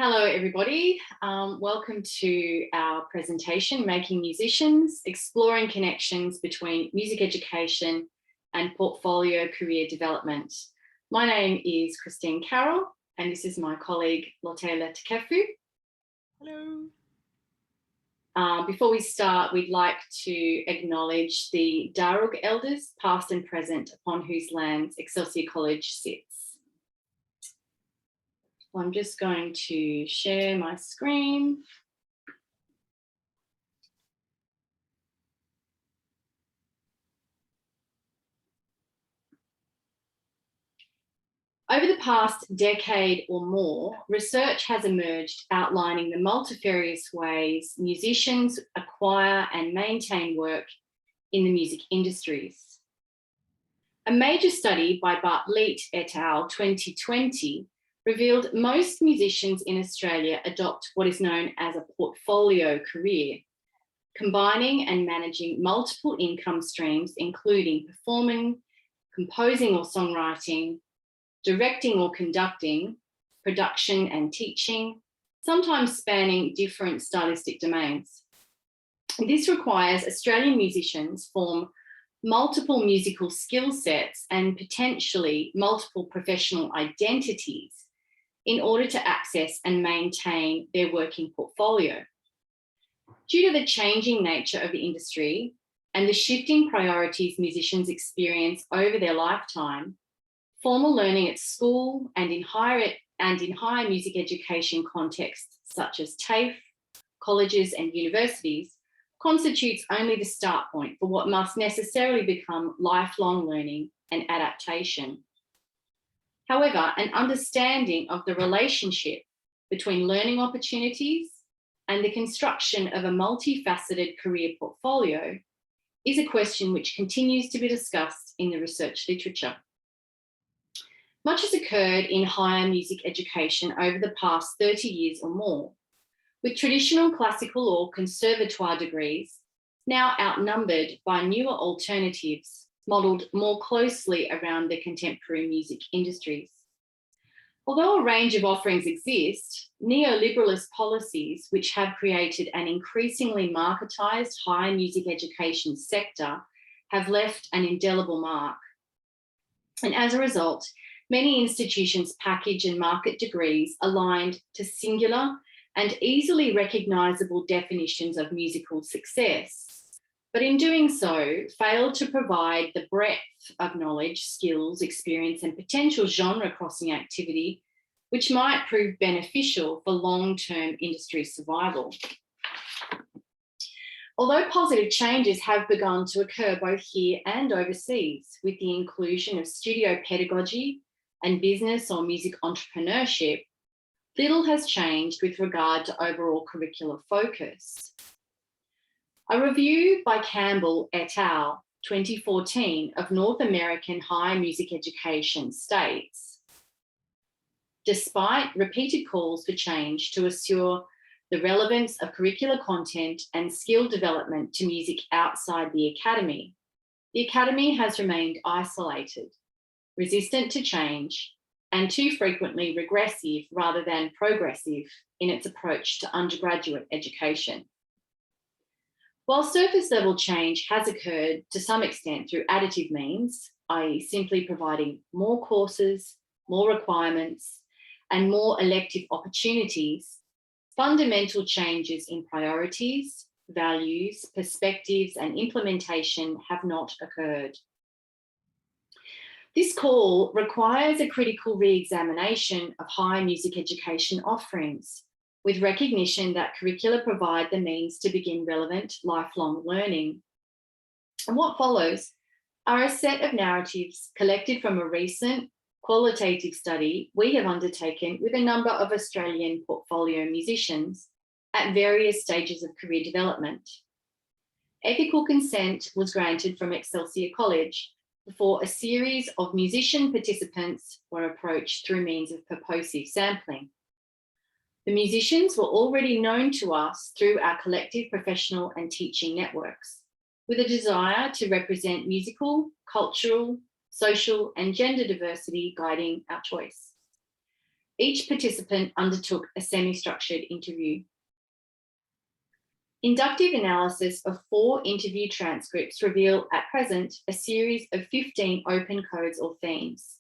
Hello, everybody. Welcome to our presentation, Making Musicians, Exploring Connections Between Music Education and Portfolio Career Development. My name is Christine Carroll, and this is my colleague, Lotte Latukefu. Hello. Before we start, we'd like to acknowledge the Darug elders, past and present, upon whose lands Excelsior College sits. I'm just going to share my screen. Over the past decade or more, research has emerged outlining the multifarious ways musicians acquire and maintain work in the music industries. A major study by Bartlett et al. 2020 revealed most musicians in Australia adopt what is known as a portfolio career, combining and managing multiple income streams, including performing, composing or songwriting, directing or conducting, production and teaching, sometimes spanning different stylistic domains. This requires Australian musicians form multiple musical skill sets and potentially multiple professional identities in order to access and maintain their working portfolio. Due to the changing nature of the industry and the shifting priorities musicians experience over their lifetime, formal learning at school and in higher music education contexts such as TAFE, colleges and universities constitutes only the start point for what must necessarily become lifelong learning and adaptation. However, an understanding of the relationship between learning opportunities and the construction of a multifaceted career portfolio is a question which continues to be discussed in the research literature. Much has occurred in higher music education over the past 30 years or more, with traditional classical or conservatoire degrees now outnumbered by newer alternatives modelled more closely around the contemporary music industries. Although a range of offerings exist, neoliberalist policies, which have created an increasingly marketised higher music education sector, have left an indelible mark. And as a result, many institutions package and market degrees aligned to singular and easily recognisable definitions of musical success, but in doing so, fail to provide the breadth of knowledge, skills, experience, and potential genre-crossing activity which might prove beneficial for long-term industry survival. Although positive changes have begun to occur both here and overseas with the inclusion of studio pedagogy and business or music entrepreneurship, little has changed with regard to overall curricular focus. A review by Campbell et al. 2014 of North American higher music education states, despite repeated calls for change to assure the relevance of curricular content and skill development to music outside the academy has remained isolated, resistant to change, and too frequently regressive rather than progressive in its approach to undergraduate education. While surface level change has occurred to some extent through additive means, i.e. simply providing more courses, more requirements, and more elective opportunities, fundamental changes in priorities, values, perspectives, and implementation have not occurred. This call requires a critical re-examination of higher music education offerings, with recognition that curricula provide the means to begin relevant lifelong learning. And what follows are a set of narratives collected from a recent qualitative study we have undertaken with a number of Australian portfolio musicians at various stages of career development. Ethical consent was granted from Excelsior College before a series of musician participants were approached through means of purposive sampling. The musicians were already known to us through our collective professional and teaching networks, with a desire to represent musical, cultural, social, and gender diversity guiding our choice. Each participant undertook a semi-structured interview. Inductive analysis of 4 interview transcripts reveal at present a series of 15 open codes or themes.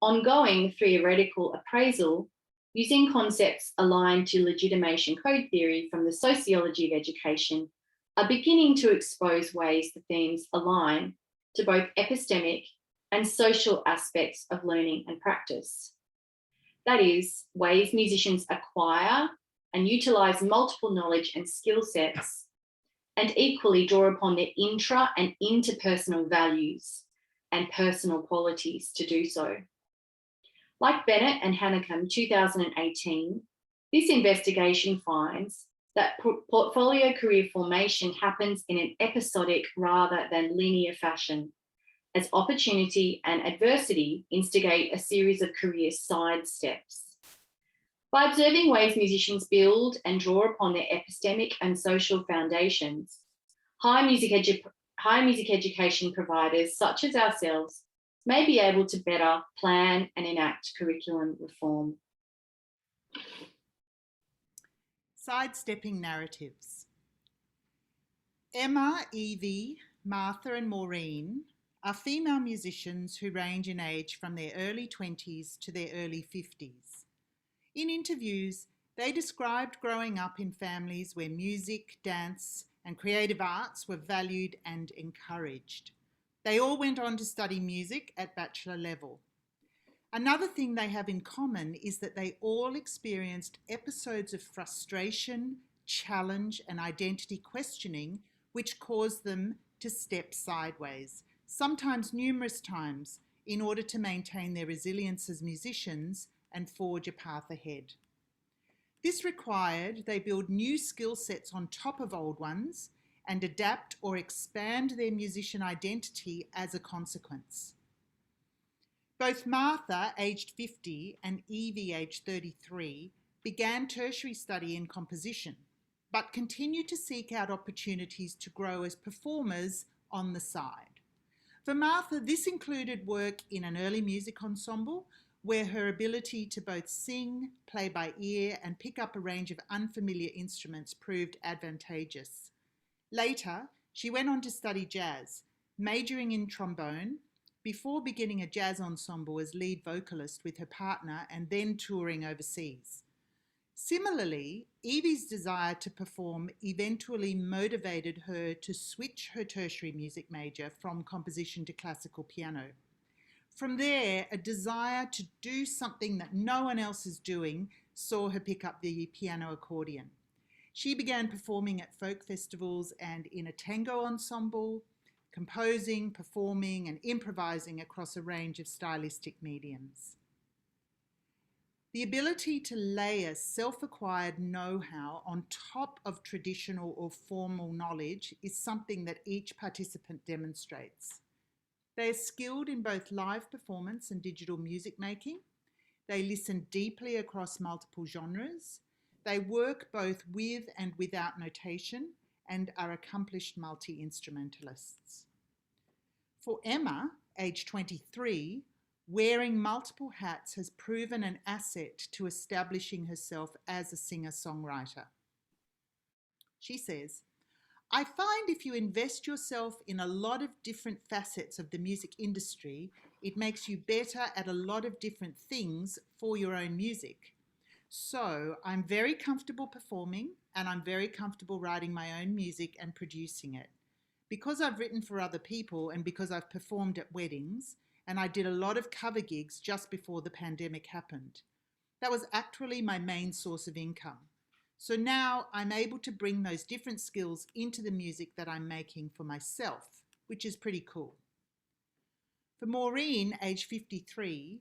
Ongoing theoretical appraisal using concepts aligned to legitimation code theory from the sociology of education are beginning to expose ways the themes align to both epistemic and social aspects of learning and practice. That is, ways musicians acquire and utilise multiple knowledge and skill sets, and equally draw upon their intra and interpersonal values and personal qualities to do so. Like Bennett and Hannecum 2018, this investigation finds that portfolio career formation happens in an episodic rather than linear fashion, as opportunity and adversity instigate a series of career side steps. By observing ways musicians build and draw upon their epistemic and social foundations, higher music education providers such as ourselves may be able to better plan and enact curriculum reform. Sidestepping narratives. Emma, Evie, Martha and Maureen are female musicians who range in age from their early 20s to their early 50s. In interviews, they described growing up in families where music, dance, and creative arts were valued and encouraged. They all went on to study music at bachelor level. Another thing they have in common is that they all experienced episodes of frustration, challenge, and identity questioning, which caused them to step sideways, sometimes numerous times, in order to maintain their resilience as musicians and forge a path ahead. This required they build new skill sets on top of old ones and adapt or expand their musician identity as a consequence. Both Martha, aged 50, and Evie, aged 33, began tertiary study in composition, but continued to seek out opportunities to grow as performers on the side. For Martha, this included work in an early music ensemble, where her ability to both sing, play by ear, and pick up a range of unfamiliar instruments proved advantageous. Later, she went on to study jazz, majoring in trombone, before beginning a jazz ensemble as lead vocalist with her partner and then touring overseas. Similarly, Evie's desire to perform eventually motivated her to switch her tertiary music major from composition to classical piano. From there, a desire to do something that no one else is doing saw her pick up the piano accordion. She began performing at folk festivals and in a tango ensemble, composing, performing, and improvising across a range of stylistic mediums. The ability to layer self-acquired know-how on top of traditional or formal knowledge is something that each participant demonstrates. They are skilled in both live performance and digital music making. They listen deeply across multiple genres. They work both with and without notation and are accomplished multi-instrumentalists. For Emma, age 23, wearing multiple hats has proven an asset to establishing herself as a singer-songwriter. She says, I find if you invest yourself in a lot of different facets of the music industry, it makes you better at a lot of different things for your own music. So I'm very comfortable performing and I'm very comfortable writing my own music and producing it. Because I've written for other people and because I've performed at weddings, and I did a lot of cover gigs just before the pandemic happened. That was actually my main source of income. So now I'm able to bring those different skills into the music that I'm making for myself, which is pretty cool. For Maureen, age 53,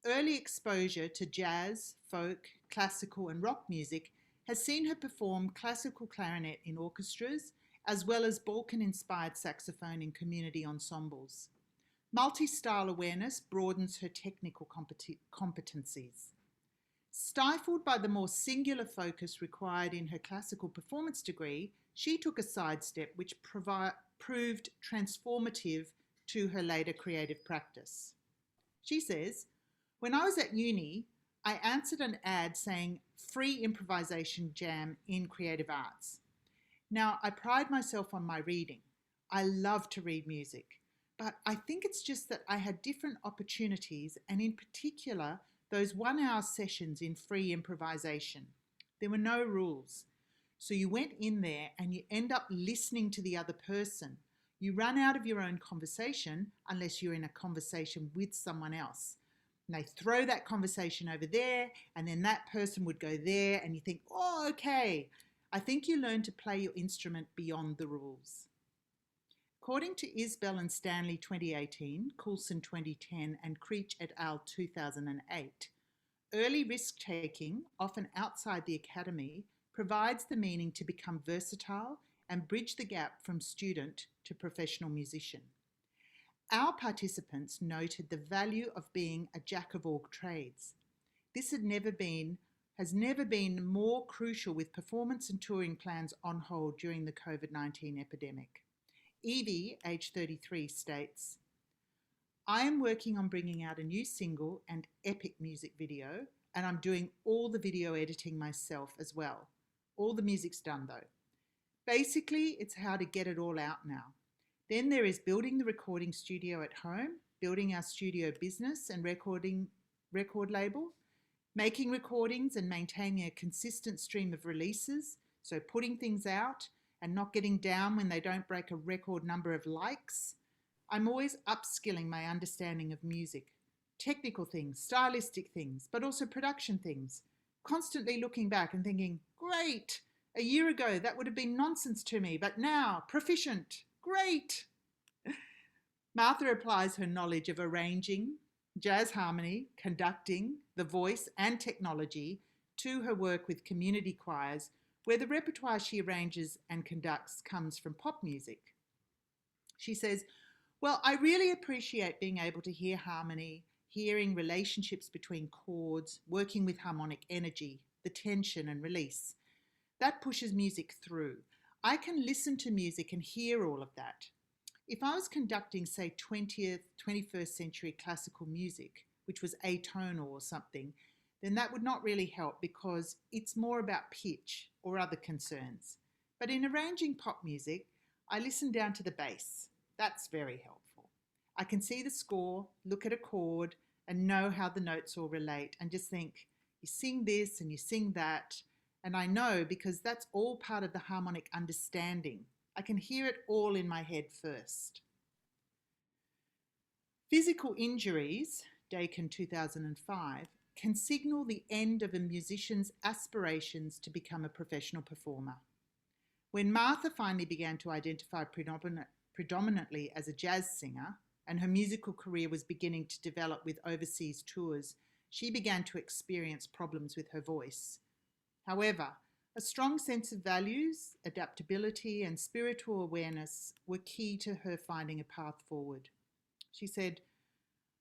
early exposure to jazz, folk, classical and rock music has seen her perform classical clarinet in orchestras, as well as Balkan-inspired saxophone in community ensembles. Multi-style awareness broadens her technical competencies. Stifled by the more singular focus required in her classical performance degree, she took a sidestep which proved transformative to her later creative practice. She says, when I was at uni, I answered an ad saying free improvisation jam in creative arts. Now, I pride myself on my reading. I love to read music, but I think it's just that I had different opportunities, and in particular, those 1 hour sessions in free improvisation. There were no rules. So you went in there and you end up listening to the other person. You run out of your own conversation unless you're in a conversation with someone else. And they throw that conversation over there, and then that person would go there, and you think, oh, okay. I think you learn to play your instrument beyond the rules. According to Isbell and Stanley 2018, Coulson 2010, and Creech et al. 2008, early risk-taking, often outside the academy, provides the meaning to become versatile and bridge the gap from student to professional musician. Our participants noted the value of being a jack of all trades. This has never been more crucial with performance and touring plans on hold during the COVID-19 epidemic. Evie, age 33, states, I am working on bringing out a new single and epic music video, and I'm doing all the video editing myself as well. All the music's done though. Basically, it's how to get it all out now. Then there is building the recording studio at home, building our studio business and record label, making recordings and maintaining a consistent stream of releases, so putting things out and not getting down when they don't break a record number of likes. I'm always upskilling my understanding of music, technical things, stylistic things, but also production things, constantly looking back and thinking, great, a year ago that would have been nonsense to me, but now, proficient, great. Martha applies her knowledge of arranging, jazz harmony, conducting, the voice and technology to her work with community choirs, where the repertoire she arranges and conducts comes from pop music. She says, well, I really appreciate being able to hear harmony, hearing relationships between chords, working with harmonic energy, the tension and release. That pushes music through. I can listen to music and hear all of that. If I was conducting, say, 20th, 21st century classical music, which was atonal or something, then that would not really help because it's more about pitch or other concerns. But in arranging pop music, I listen down to the bass. That's very helpful. I can see the score, look at a chord, and know how the notes all relate and just think, you sing this and you sing that. And I know because that's all part of the harmonic understanding. I can hear it all in my head first. Physical injuries, Dakin 2005, can signal the end of a musician's aspirations to become a professional performer. When Martha finally began to identify predominantly as a jazz singer, and her musical career was beginning to develop with overseas tours, she began to experience problems with her voice. However, a strong sense of values, adaptability, and spiritual awareness were key to her finding a path forward. She said,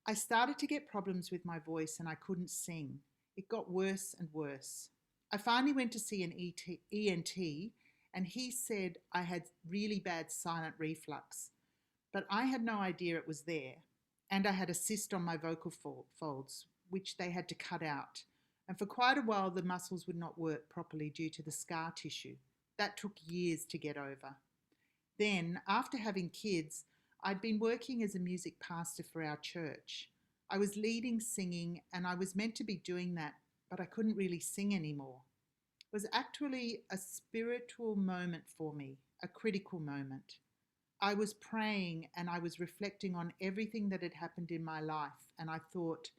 I started to get problems with my voice and I couldn't sing. It got worse and worse. I finally went to see an ENT and he said I had really bad silent reflux, but I had no idea it was there. And I had a cyst on my vocal folds, which they had to cut out. And for quite a while, the muscles would not work properly due to the scar tissue. That took years to get over. Then, after having kids, I'd been working as a music pastor for our church. I was leading singing and I was meant to be doing that, but I couldn't really sing anymore. It was actually a spiritual moment for me, a critical moment. I was praying and I was reflecting on everything that had happened in my life, and I thought,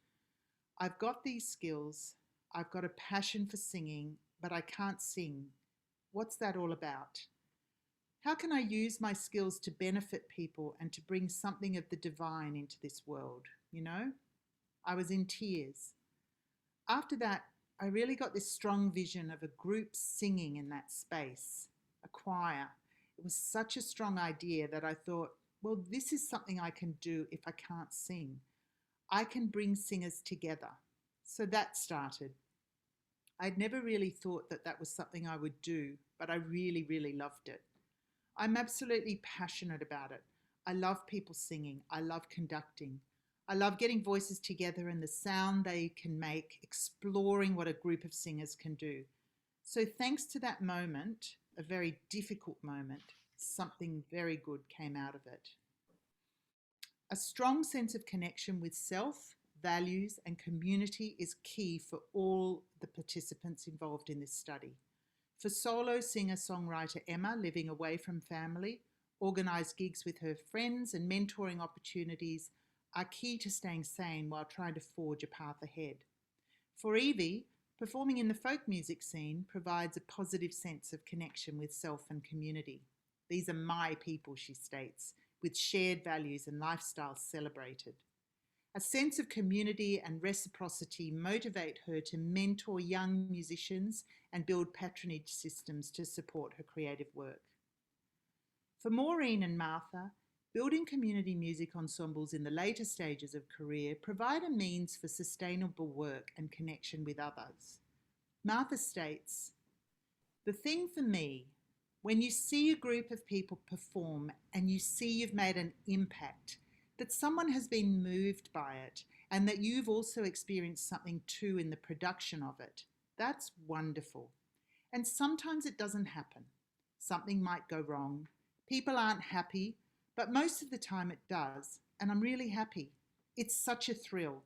I've got these skills, I've got a passion for singing, but I can't sing. What's that all about? How can I use my skills to benefit people and to bring something of the divine into this world, you know? I was in tears. After that, I really got this strong vision of a group singing in that space, a choir. It was such a strong idea that I thought, well, this is something I can do if I can't sing. I can bring singers together. So that started. I'd never really thought that that was something I would do, but I really, really loved it. I'm absolutely passionate about it. I love people singing. I love conducting. I love getting voices together and the sound they can make, exploring what a group of singers can do. So thanks to that moment, a very difficult moment, something very good came out of it. A strong sense of connection with self, values, and community is key for all the participants involved in this study. For solo singer-songwriter Emma, living away from family, organised gigs with her friends and mentoring opportunities are key to staying sane while trying to forge a path ahead. For Evie, performing in the folk music scene provides a positive sense of connection with self and community. These are my people, she states, with shared values and lifestyles celebrated. A sense of community and reciprocity motivate her to mentor young musicians and build patronage systems to support her creative work. For Maureen and Martha, building community music ensembles in the later stages of career provide a means for sustainable work and connection with others. Martha states, "The thing for me, when you see a group of people perform and you see you've made an impact, that someone has been moved by it and that you've also experienced something too in the production of it, that's wonderful. And sometimes it doesn't happen. Something might go wrong. People aren't happy, but most of the time it does, and I'm really happy. It's such a thrill.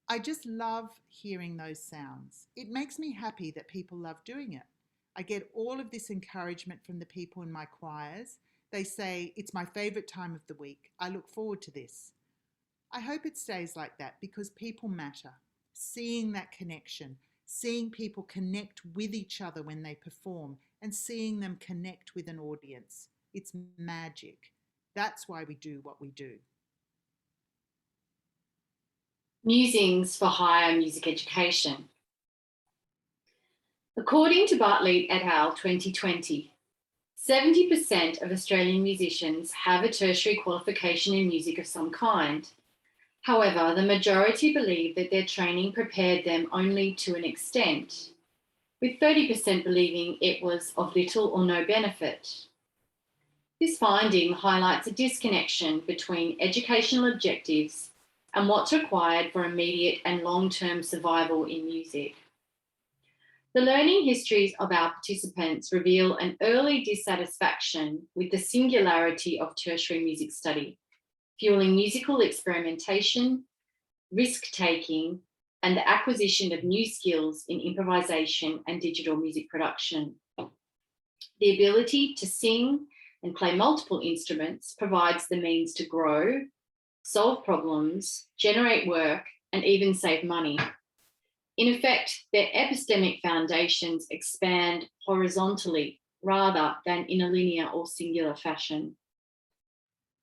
I just love hearing those sounds. It makes me happy that people love doing it. I get all of this encouragement from the people in my choirs. They say, it's my favourite time of the week. I look forward to this. I hope it stays like that because people matter. Seeing that connection, seeing people connect with each other when they perform and seeing them connect with an audience. It's magic. That's why we do what we do." Musings for higher music education. According to Bartlett et al. 2020, 70% of Australian musicians have a tertiary qualification in music of some kind. However, the majority believe that their training prepared them only to an extent, with 30% believing it was of little or no benefit. This finding highlights a disconnection between educational objectives and what's required for immediate and long-term survival in music. The learning histories of our participants reveal an early dissatisfaction with the singularity of tertiary music study, fueling musical experimentation, risk-taking, and the acquisition of new skills in improvisation and digital music production. The ability to sing and play multiple instruments provides the means to grow, solve problems, generate work, and even save money. In effect, their epistemic foundations expand horizontally rather than in a linear or singular fashion.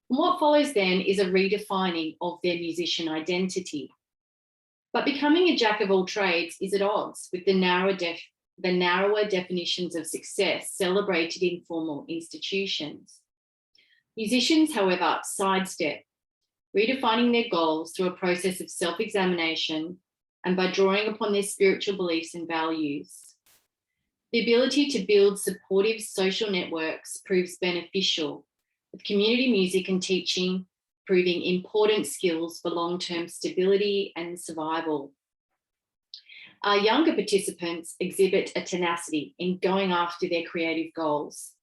And what follows then is a redefining of their musician identity. But becoming a jack of all trades is at odds with the narrower definitions of success celebrated in formal institutions. Musicians, however, sidestep, redefining their goals through a process of self-examination and by drawing upon their spiritual beliefs and values. The ability to build supportive social networks proves beneficial, with community music and teaching proving important skills for long-term stability and survival. Our younger participants exhibit a tenacity in going after their creative goals,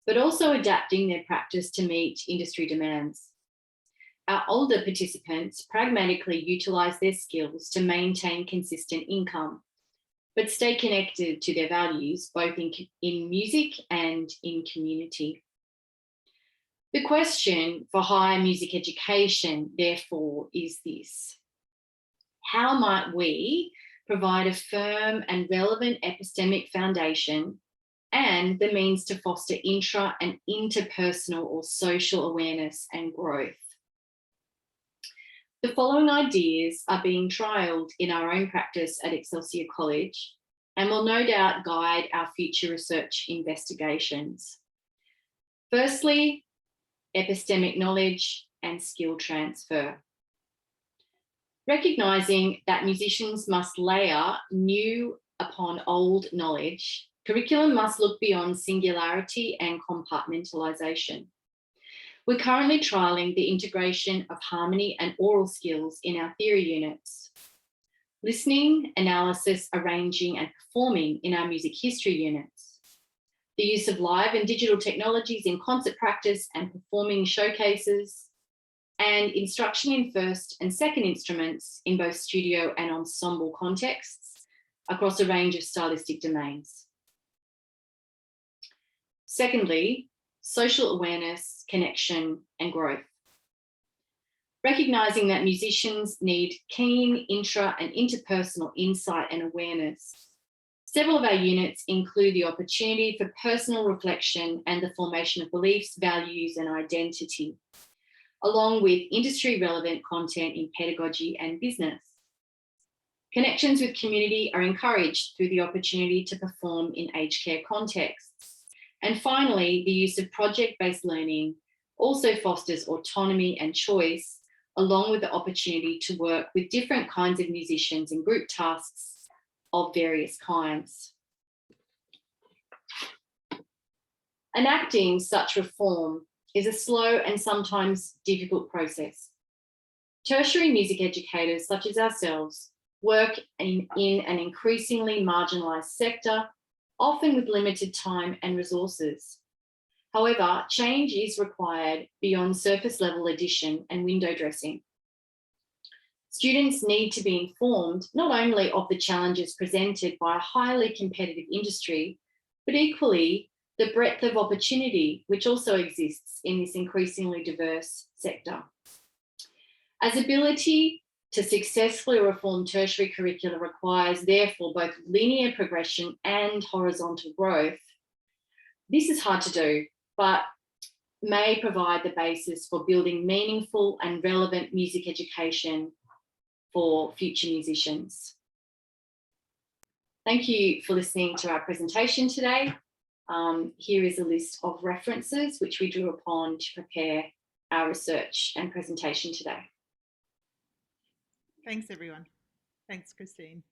but also adapting their practice to meet industry demands. Our older participants pragmatically utilise their skills to maintain consistent income, but stay connected to their values, both in music and in community. The question for higher music education, therefore, is this: how might we provide a firm and relevant epistemic foundation and the means to foster intra and interpersonal or social awareness and growth? The following ideas are being trialled in our own practice at Excelsior College and will no doubt guide our future research investigations. Firstly, epistemic knowledge and skill transfer. Recognising that musicians must layer new upon old knowledge, curriculum must look beyond singularity and compartmentalisation. We're currently trialling the integration of harmony and oral skills in our theory units. Listening, analysis, arranging and performing in our music history units. The use of live and digital technologies in concert practice and performing showcases, and instruction in first and second instruments in both studio and ensemble contexts across a range of stylistic domains. Secondly, social awareness, connection, and growth. Recognising that musicians need keen intra and interpersonal insight and awareness. Several of our units include the opportunity for personal reflection and the formation of beliefs, values, and identity, along with industry-relevant content in pedagogy and business. Connections with community are encouraged through the opportunity to perform in aged care contexts. And finally, the use of project-based learning also fosters autonomy and choice, along with the opportunity to work with different kinds of musicians in group tasks of various kinds. Enacting such reform is a slow and sometimes difficult process. Tertiary music educators such as ourselves work in an increasingly marginalised sector, often with limited time and resources. However, change is required beyond surface level addition and window dressing. Students need to be informed not only of the challenges presented by a highly competitive industry, but equally the breadth of opportunity which also exists in this increasingly diverse sector. As ability to successfully reform tertiary curricula requires therefore both linear progression and horizontal growth, this is hard to do, but may provide the basis for building meaningful and relevant music education for future musicians. Thank you for listening to our presentation today. Here is a list of references which we drew upon to prepare our research and presentation today. Thanks, everyone. Thanks, Christine.